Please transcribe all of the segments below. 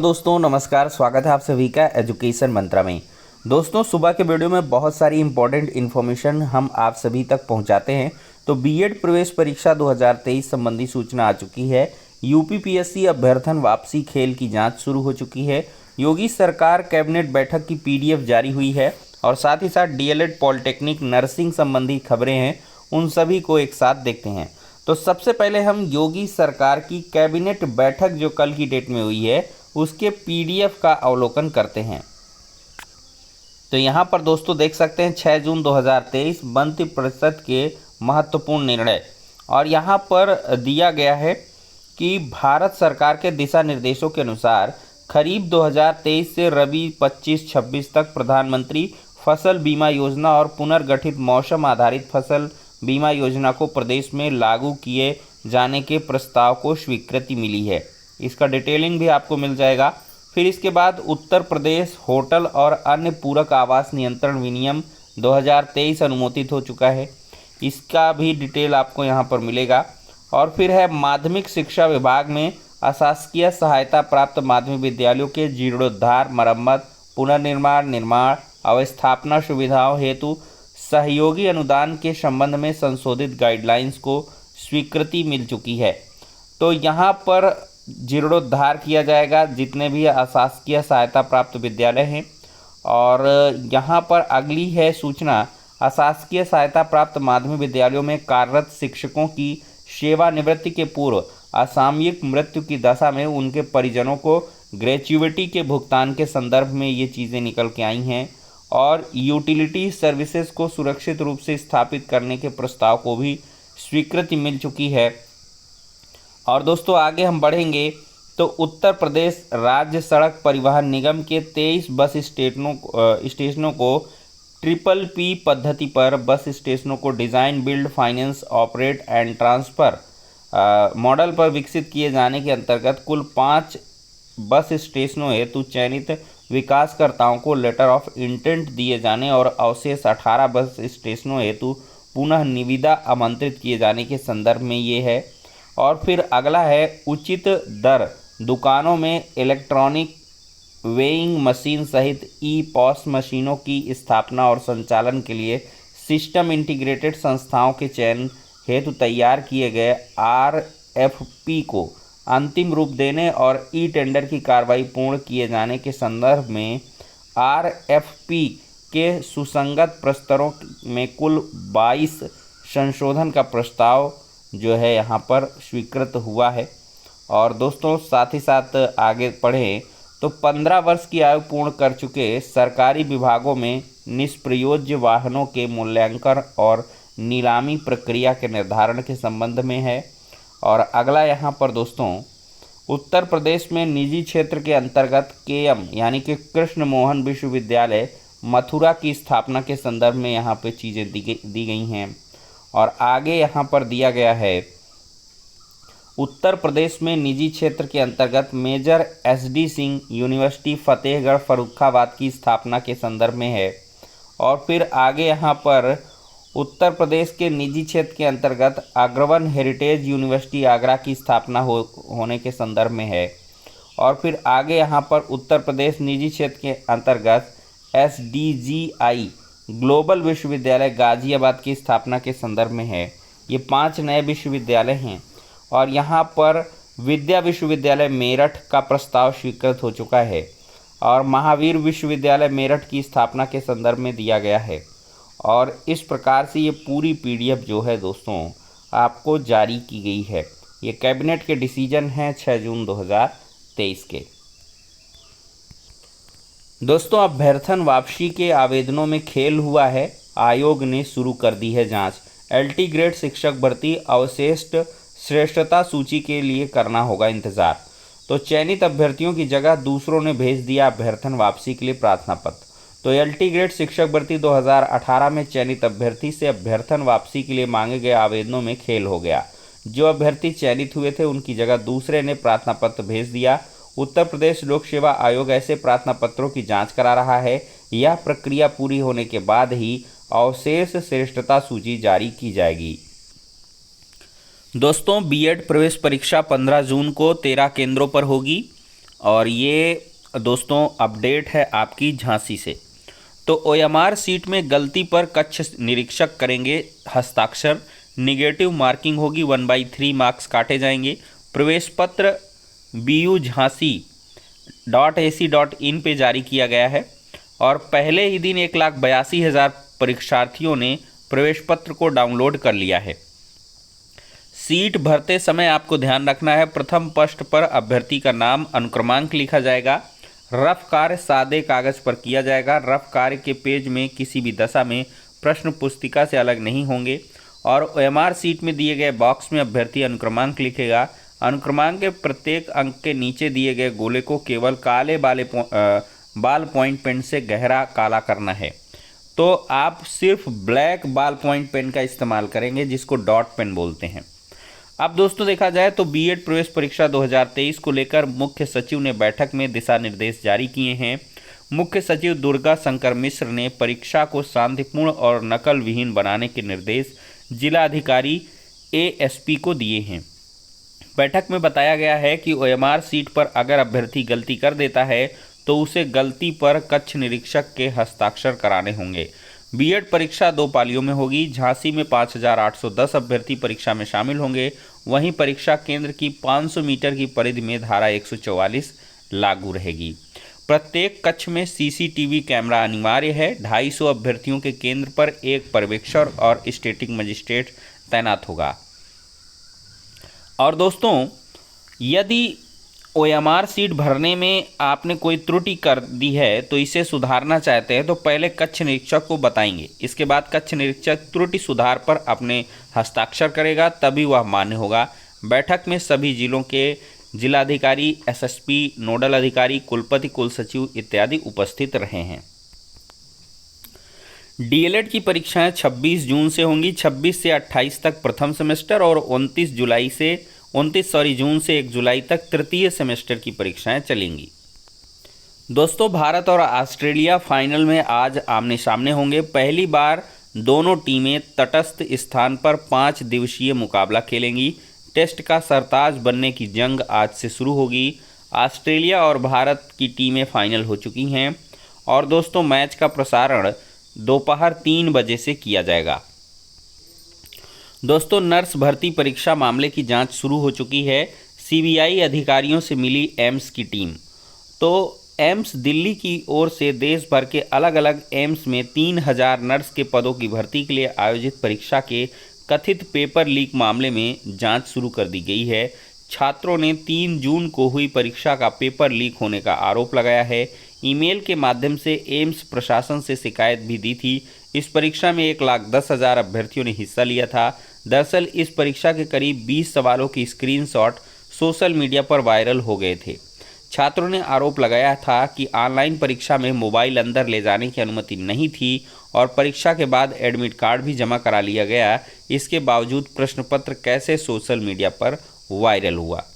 दोस्तों नमस्कार, स्वागत है आप सभी का एजुकेशन मंत्रा में। दोस्तों सुबह के वीडियो में बहुत सारी इंपॉर्टेंट इन्फॉर्मेशन हम आप सभी तक पहुंचाते हैं। तो बीएड प्रवेश परीक्षा 2023 संबंधी सूचना आ चुकी है। यूपीपीएससी अभ्यर्थन वापसी खेल की जांच शुरू हो चुकी है। योगी सरकार कैबिनेट बैठक की पीडीएफ जारी हुई है और साथ ही साथ डीएलएड, पॉलिटेक्निक, नर्सिंग संबंधी खबरें हैं, उन सभी को एक साथ देखते हैं। तो सबसे पहले हम योगी सरकार की कैबिनेट बैठक जो कल की डेट में हुई है उसके पीडीएफ का अवलोकन करते हैं। तो यहाँ पर दोस्तों देख सकते हैं 6 जून 2023 मंत्रिपरिषद के महत्वपूर्ण निर्णय, और यहाँ पर दिया गया है कि भारत सरकार के दिशा निर्देशों के अनुसार खरीफ 2023 से रबी 25-26 तक प्रधानमंत्री फसल बीमा योजना और पुनर्गठित मौसम आधारित फसल बीमा योजना को प्रदेश में लागू किए जाने के प्रस्ताव को स्वीकृति मिली है। इसका डिटेलिंग भी आपको मिल जाएगा। फिर इसके बाद उत्तर प्रदेश होटल और अन्य पूरक आवास नियंत्रण विनियम 2023 अनुमोदित हो चुका है, इसका भी डिटेल आपको यहाँ पर मिलेगा। और फिर है माध्यमिक शिक्षा विभाग में अशासकीय सहायता प्राप्त माध्यमिक विद्यालयों के जीर्णोद्धार, मरम्मत, पुनर्निर्माण, निर्माण, अवस्थापना सुविधाओं हेतु सहयोगी अनुदान के संबंध में संशोधित गाइडलाइंस को स्वीकृति मिल चुकी है। तो यहाँ पर जीर्णोद्धार किया जाएगा जितने भी अशासकीय सहायता प्राप्त विद्यालय हैं। और यहाँ पर अगली है सूचना, अशासकीय सहायता प्राप्त माध्यमिक विद्यालयों में कार्यरत शिक्षकों की सेवानिवृत्ति के पूर्व असामयिक मृत्यु की दशा में उनके परिजनों को ग्रेच्युइटी के भुगतान के संदर्भ में ये चीज़ें निकल के आई हैं। और यूटिलिटी सर्विसेज को सुरक्षित रूप से स्थापित करने के प्रस्ताव को भी स्वीकृति मिल चुकी है। और दोस्तों आगे हम बढ़ेंगे तो उत्तर प्रदेश राज्य सड़क परिवहन निगम के 23 बस स्टेशनों को ट्रिपल पी पद्धति पर बस स्टेशनों को design, build, finance, operate and transfer model पर विकसित किए जाने के अंतर्गत कुल 5 बस स्टेशनों हेतु चयनित विकासकर्ताओं को लेटर ऑफ इंटेंट दिए जाने और अवशेष 18 बस स्टेशनों हेतु पुनः निविदा आमंत्रित किए जाने के संदर्भ में ये है। और फिर अगला है उचित दर दुकानों में इलेक्ट्रॉनिक वेइंग मशीन सहित ई पॉस मशीनों की स्थापना और संचालन के लिए सिस्टम इंटीग्रेटेड संस्थाओं के चयन हेतु तैयार किए गए आरएफपी को अंतिम रूप देने और ई टेंडर की कार्रवाई पूर्ण किए जाने के संदर्भ में आरएफपी के सुसंगत प्रस्तरों में कुल 22 संशोधन का प्रस्ताव जो है यहाँ पर स्वीकृत हुआ है। और दोस्तों साथ ही साथ आगे पढ़ें तो 15 वर्ष की आयु पूर्ण कर चुके सरकारी विभागों में निष्प्रयोज्य वाहनों के मूल्यांकन और नीलामी प्रक्रिया के निर्धारण के संबंध में है। और अगला यहाँ पर दोस्तों उत्तर प्रदेश में निजी क्षेत्र के अंतर्गत केएम यानी कि कृष्ण मोहन विश्वविद्यालय मथुरा की स्थापना के संदर्भ में यहाँ पे चीज़ें दी गई हैं। और आगे यहाँ पर दिया गया है उत्तर प्रदेश में निजी क्षेत्र के अंतर्गत major SD Singh University Fatehgarh Farrukhabad की स्थापना के संदर्भ में है। और फिर आगे यहाँ पर उत्तर प्रदेश के निजी क्षेत्र के अंतर्गत अग्रवन हेरिटेज यूनिवर्सिटी आगरा की स्थापना होने के संदर्भ में है। और फिर आगे यहाँ पर उत्तर प्रदेश निजी क्षेत्र के अंतर्गत एसडीजीआई ग्लोबल विश्वविद्यालय गाजियाबाद की स्थापना के संदर्भ में है। ये 5 नए विश्वविद्यालय हैं। और यहाँ पर विद्या विश्वविद्यालय मेरठ का प्रस्ताव स्वीकृत हो चुका है और महावीर विश्वविद्यालय मेरठ की स्थापना के संदर्भ में दिया गया है। और इस प्रकार से ये पूरी पीडीएफ जो है दोस्तों आपको जारी की गई है। ये कैबिनेट के डिसीजन हैं 6 जून 2023 के। दोस्तों अभ्यर्थन वापसी के आवेदनों में खेल हुआ है, आयोग ने शुरू कर दी है जांच। एलटी ग्रेड शिक्षक भर्ती अवशिष्ट श्रेष्ठता सूची के लिए करना होगा इंतज़ार। तो चयनित अभ्यर्थियों की जगह दूसरों ने भेज दिया अभ्यर्थन वापसी के लिए प्रार्थना पत्र। तो एलटी ग्रेड शिक्षक भर्ती 2018 में चयनित अभ्यर्थी से अभ्यर्थन वापसी के लिए मांगे गए आवेदनों में खेल हो गया। जो अभ्यर्थी चयनित हुए थे उनकी जगह दूसरे ने प्रार्थना पत्र भेज दिया। उत्तर प्रदेश लोक सेवा आयोग ऐसे प्रार्थना पत्रों की जांच करा रहा है। यह प्रक्रिया पूरी होने के बाद ही अवशेष श्रेष्ठता सूची जारी की जाएगी। दोस्तों बीएड प्रवेश परीक्षा 15 जून को 13 केंद्रों पर होगी और ये दोस्तों अपडेट है आपकी झांसी से। तो ओएमआर सीट में गलती पर कक्ष निरीक्षक करेंगे हस्ताक्षर, निगेटिव मार्किंग होगी, 1/3 मार्क्स काटे जाएंगे। प्रवेश पत्र bu.jhansi.ac.in पे जारी किया गया है और पहले ही दिन 1,82,000 परीक्षार्थियों ने प्रवेश पत्र को डाउनलोड कर लिया है। सीट भरते समय आपको ध्यान रखना है, प्रथम पृष्ठ पर अभ्यर्थी का नाम, अनुक्रमांक लिखा जाएगा। रफ कार्य सादे कागज पर किया जाएगा। रफ कार्य के पेज में किसी भी दशा में प्रश्न पुस्तिका से अलग नहीं होंगे और ओएमआर सीट में दिए गए बॉक्स में अभ्यर्थी अनुक्रमांक लिखेगा। अनुक्रमांक के प्रत्येक अंक के नीचे दिए गए गोले को केवल काले बाल पॉइंट पेन से गहरा काला करना है। तो आप सिर्फ ब्लैक बाल पॉइंट पेन का इस्तेमाल करेंगे जिसको डॉट पेन बोलते हैं। अब दोस्तों देखा जाए तो बीएड प्रवेश परीक्षा 2023 को लेकर मुख्य सचिव ने बैठक में दिशा निर्देश जारी किए हैं। मुख्य सचिव दुर्गा शंकर मिश्र ने परीक्षा को शांतिपूर्ण और नकल विहीन बनाने के निर्देश जिला अधिकारी एएसपी को दिए हैं। बैठक में बताया गया है कि ओएमआर सीट पर अगर अभ्यर्थी गलती कर देता है तो उसे गलती पर कक्ष निरीक्षक के हस्ताक्षर कराने होंगे। बीएड परीक्षा 2 पालियों में होगी। झांसी में 5,810 अभ्यर्थी परीक्षा में शामिल होंगे। वहीं परीक्षा केंद्र की 500 मीटर की परिधि में धारा 144 लागू रहेगी। प्रत्येक कक्ष में सीसीटीवी कैमरा अनिवार्य है। 250 अभ्यर्थियों के केंद्र पर एक पर्यवेक्षक और स्टैटिक मजिस्ट्रेट तैनात होगा। और दोस्तों यदि ओएमआर सीट भरने में आपने कोई त्रुटि कर दी है तो इसे सुधारना चाहते हैं तो पहले कक्ष निरीक्षक को बताएंगे। इसके बाद कक्ष निरीक्षक त्रुटि सुधार पर अपने हस्ताक्षर करेगा, तभी वह मान्य होगा। बैठक में सभी जिलों के जिलाधिकारी, एसएसपी, नोडल अधिकारी, कुलपति, कुलसचिव इत्यादि उपस्थित रहे हैं। डीएलएड की परीक्षाएं 26 जून से होंगी। 26 से 28 तक प्रथम सेमेस्टर और 29 जून से 1 जुलाई तक तृतीय सेमेस्टर की परीक्षाएं चलेंगी। दोस्तों भारत और ऑस्ट्रेलिया फाइनल में आज आमने सामने होंगे। पहली बार दोनों टीमें तटस्थ स्थान पर 5 दिवसीय मुकाबला खेलेंगी। टेस्ट का सरताज बनने की जंग आज से शुरू होगी। ऑस्ट्रेलिया और भारत की टीमें फाइनल हो चुकी हैं और दोस्तों मैच का प्रसारण दोपहर 3 बजे से किया जाएगा। दोस्तों नर्स भर्ती परीक्षा मामले की जांच शुरू हो चुकी है। सीबीआई अधिकारियों से मिली एम्स की टीम। तो एम्स दिल्ली की ओर से देश भर के अलग अलग एम्स में 3,000 नर्स के पदों की भर्ती के लिए आयोजित परीक्षा के कथित पेपर लीक मामले में जांच शुरू कर दी गई है। छात्रों ने 3 जून को हुई परीक्षा का पेपर लीक होने का आरोप लगाया है। ईमेल के माध्यम से एम्स प्रशासन से शिकायत भी दी थी। इस परीक्षा में 1,10,000 अभ्यर्थियों ने हिस्सा लिया था। दरअसल इस परीक्षा के करीब 20 सवालों की स्क्रीनशॉट सोशल मीडिया पर वायरल हो गए थे। छात्रों ने आरोप लगाया था कि ऑनलाइन परीक्षा में मोबाइल अंदर ले जाने की अनुमति नहीं थी और परीक्षा के बाद एडमिट कार्ड भी जमा करा लिया गया। इसके बावजूद प्रश्न पत्र कैसे सोशल मीडिया पर वायरल हुआ।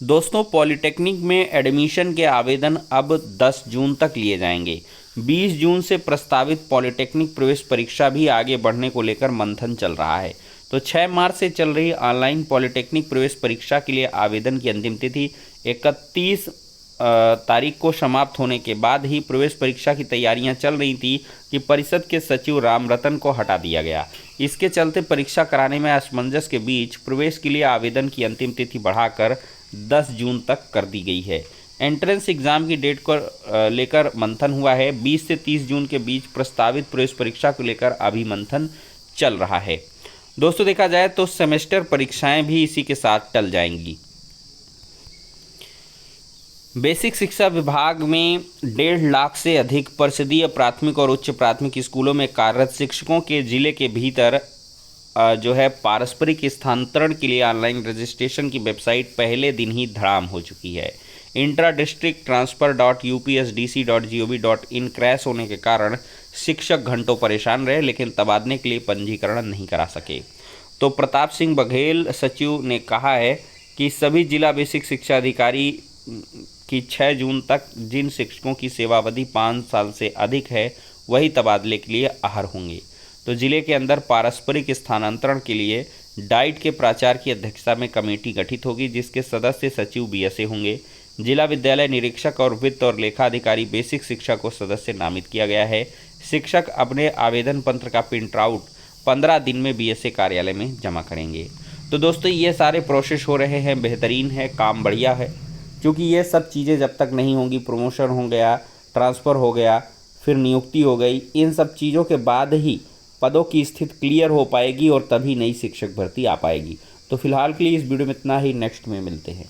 दोस्तों पॉलिटेक्निक में एडमिशन के आवेदन अब 10 जून तक लिए जाएंगे। 20 जून से प्रस्तावित पॉलिटेक्निक प्रवेश परीक्षा भी आगे बढ़ने को लेकर मंथन चल रहा है। तो 6 मार्च से चल रही ऑनलाइन पॉलिटेक्निक प्रवेश परीक्षा के लिए आवेदन की अंतिम तिथि 31 तारीख को समाप्त होने के बाद ही प्रवेश परीक्षा की तैयारियां चल रही थी कि परिषद के सचिव राम रतन को हटा दिया गया। इसके चलते परीक्षा कराने में असमंजस के बीच प्रवेश के लिए आवेदन की अंतिम तिथि बढ़ाकर 10 जून तक कर दी गई है। एंट्रेंस एग्ज़ाम की डेट को लेकर मंथन हुआ है। 20 से 30 जून के बीच प्रस्तावित प्रवेश परीक्षा को लेकर अभी मंथन चल रहा है। दोस्तों देखा जाए तो सेमेस्टर परीक्षाएं भी इसी के साथ टल जाएंगी। बेसिक शिक्षा विभाग में 1.5 लाख से अधिक परिषदीय प्राथमिक और उच्च प्राथमिक स्कूलों में कार्यरत शिक्षकों के जिले के भीतर जो है पारस्परिक स्थानांतरण के लिए ऑनलाइन रजिस्ट्रेशन की वेबसाइट पहले दिन ही धड़ाम हो चुकी है। intradistricttransfer.upsdc.gov.in क्रैश होने के कारण शिक्षक घंटों परेशान रहे लेकिन तबादले के लिए पंजीकरण नहीं करा सके। तो प्रताप सिंह बघेल सचिव ने कहा है कि सभी जिला बेसिक शिक्षा अधिकारी की 6 जून तक जिन शिक्षकों की सेवावधि 5 साल से अधिक है वही तबादले के लिए आहर होंगे। तो जिले के अंदर पारस्परिक स्थानांतरण के लिए डाइट के प्राचार्य की अध्यक्षता में कमेटी गठित होगी जिसके सदस्य सचिव बीएसए होंगे। जिला विद्यालय निरीक्षक और वित्त और लेखा अधिकारी बेसिक शिक्षा को सदस्य नामित किया गया है। शिक्षक अपने आवेदन पत्र का प्रिंट आउट 15 दिन में बीएसए कार्यालय में जमा करेंगे। तो दोस्तों ये सारे प्रोसेस हो रहे हैं, बेहतरीन है, काम बढ़िया है, क्योंकि ये सब चीज़ें जब तक नहीं होंगी, प्रमोशन हो गया, ट्रांसफ़र हो गया, फिर नियुक्ति हो गई, इन सब चीज़ों के बाद ही पदों की स्थिति क्लियर हो पाएगी और तभी नई शिक्षक भर्ती आ पाएगी। तो फिलहाल के लिए इस वीडियो में इतना ही, नेक्स्ट में मिलते हैं।